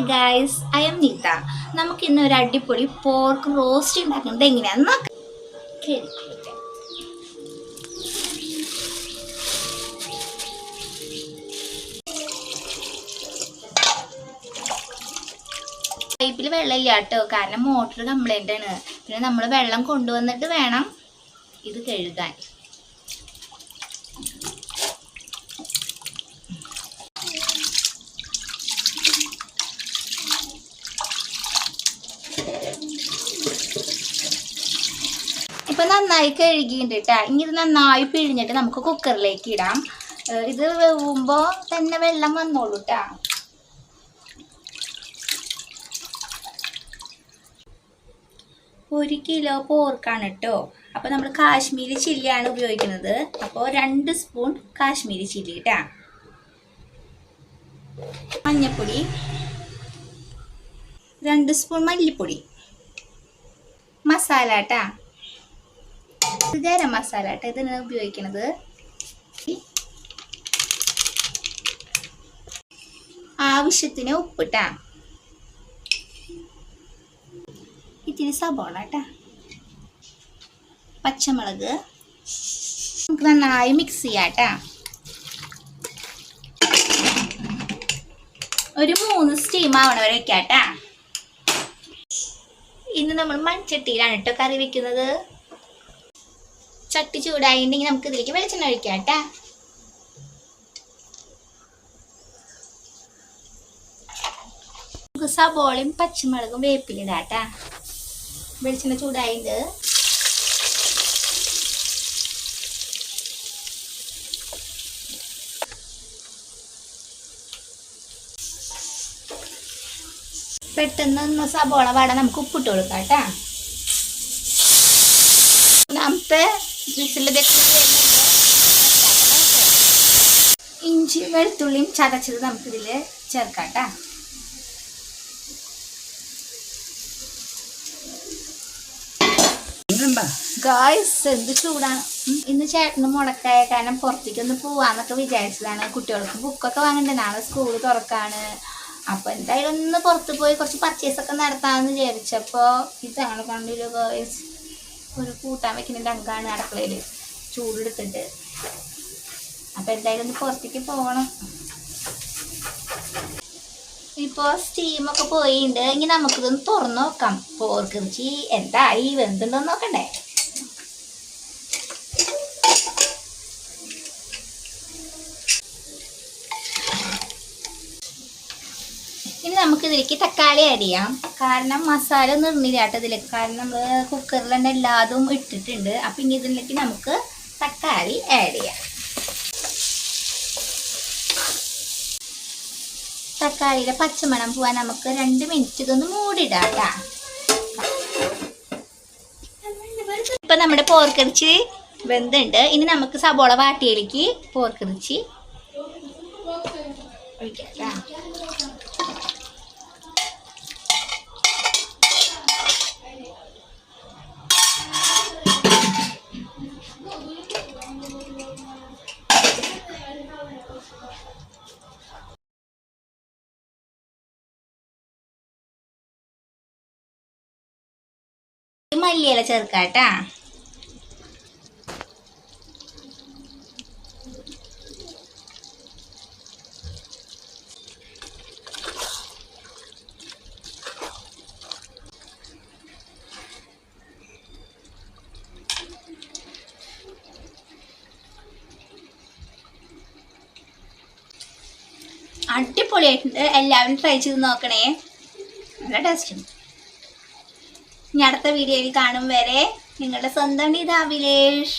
Hi guys, I M Neetha. നമുക്ക് ഇന്ന് ഒരു അടിപൊളി പോർക്ക് റോസ്റ്റ് ഉണ്ടാക്കുന്നത് എങ്ങനെയാണെന്ന് നോക്കാം. പൈപ്പിൽ വെള്ളമില്ല കേട്ടോ, കാരണം മോട്ടർ കംപ്ലൈൻ്റ് ആണ്. പിന്നെ നമ്മൾ വെള്ളം കൊണ്ടുവന്നിട്ട് വേണം ഇത് കഴുകാൻ. ഇപ്പം നന്നായി കഴുകിയിട്ട് കേട്ടോ. ഇനി ഇത് നന്നായി പിഴിഞ്ഞിട്ട് നമുക്ക് കുക്കറിലേക്ക് ഇടാം. ഇത് വേവുമ്പോൾ തന്നെ വെള്ളം വന്നോളൂ കേട്ടോ. ഒരു കിലോ പോർക്കാണ് കേട്ടോ. അപ്പോൾ നമ്മൾ കാശ്മീരി ചില്ലിയാണ് ഉപയോഗിക്കുന്നത്. അപ്പോൾ 2 സ്പൂൺ കാശ്മീരി ചില്ലി കേട്ടോ. മഞ്ഞൾപ്പൊടി, 2 സ്പൂൺ മല്ലിപ്പൊടി, മസാല കേട്ടോ. ഗരം മസാല കേട്ടോ ഇതിനാണ് ഉപയോഗിക്കുന്നത്. ആവശ്യത്തിന് ഉപ്പിട്ടാ, ഇത്തിരി സബോള കേട്ടാ, പച്ചമുളക്. നമുക്ക് നന്നായി മിക്സ് ചെയ്യാട്ടാ. ഒരു 3 സ്റ്റീം ആവണ വരെ വെക്കാട്ടാ. ഇന്ന് നമ്മൾ മൺചട്ടിയിലാണ് കേട്ടോ കറി വെക്കുന്നത്. ചട്ടി ചൂടായിട്ടുണ്ടെങ്കിൽ നമുക്ക് ഇതിലേക്ക് വെളിച്ചെണ്ണ ഒഴിക്കാം കേട്ടാ. നമുക്ക് സബോളയും പച്ചമുളകും വേപ്പിലിടാട്ടാ. വെളിച്ചെണ്ണ ചൂടായിട്ട് പെട്ടെന്ന് സബോള വാടാൻ നമുക്ക് ഉപ്പിട്ട് കൊടുക്കാം കേട്ടാ. നമുക്ക് ഇഞ്ചി വെളുത്തുള്ളിയും ചതച്ചത് നമുക്കിതിൽ ചേർക്കാം കേട്ടാ. ഗായ്സ്, എന്ത് ചൂടാണ്. ഇന്ന് ചേട്ടന് മുടക്കായ കാരണം പുറത്തേക്കൊന്ന് പോവാന്നൊക്കെ വിചാരിച്ചതാണ്. കുട്ടികൾക്ക് ബുക്കൊക്കെ വാങ്ങണ്ടേ, നാളെ സ്കൂൾ തുറക്കാണ്. അപ്പൊ എന്തായാലും ഒന്ന് പുറത്ത് പോയി കുറച്ച് പർച്ചേസ് ഒക്കെ നടത്താമെന്ന് വിചാരിച്ചപ്പോ ഇതാണ് കണ്ടില്ല ഗായ്സ്, ഒരു കൂട്ടാൻ വെക്കുന്ന ഡങ്കാണ് അടുക്കളയിൽ ചൂടെടുത്തിട്ട്. അപ്പൊ എന്തായാലും ഒന്ന് പുറത്തേക്ക് പോകണം. ഇപ്പോൾ സ്റ്റീമൊക്കെ പോയിട്ടുണ്ട്. ഇനി നമുക്കിതൊന്ന് തുറന്നു നോക്കാം. പോർക്കിറച്ചി എന്തായി വെന്തുണ്ടോന്ന് നോക്കണ്ടേ. ഇനി നമുക്കിതിലേക്ക് തക്കാളി ആഡ് ചെയ്യാം. കാരണം മസാല നിർന്നില്ലാട്ടോ ഇതിലേക്ക്, കാരണം നമ്മൾ കുക്കറിൽ തന്നെ എല്ലാതും ഇട്ടിട്ടുണ്ട്. അപ്പം ഇനി ഇതിലേക്ക് നമുക്ക് തക്കാളി ആഡ് ചെയ്യാം. തക്കാളിയുടെ പച്ചമണം പോവാൻ നമുക്ക് 2 മിനിറ്റ് ഇതൊന്ന് മൂടിയിടാം കേട്ടാ. ഇപ്പം നമ്മുടെ പോർക്കിറച്ചി വെന്തുണ്ട്. ഇനി നമുക്ക് സബോള വാട്ടിയിലേക്ക് പോർക്കിറച്ചി ഒഴിക്കാം. മല്ലിയില ചേർക്കാട്ടാ. അടിപൊളിയായിട്ടുണ്ട്. എല്ലാവരും ട്രൈ ചെയ്ത് നോക്കണേ, നല്ല ടേസ്റ്റ് ഉണ്ട്. ഇനി അടുത്ത വീഡിയോയിൽ കാണും വരെ നിങ്ങളുടെ സ്വന്തം നീത അഭിലേഷ്.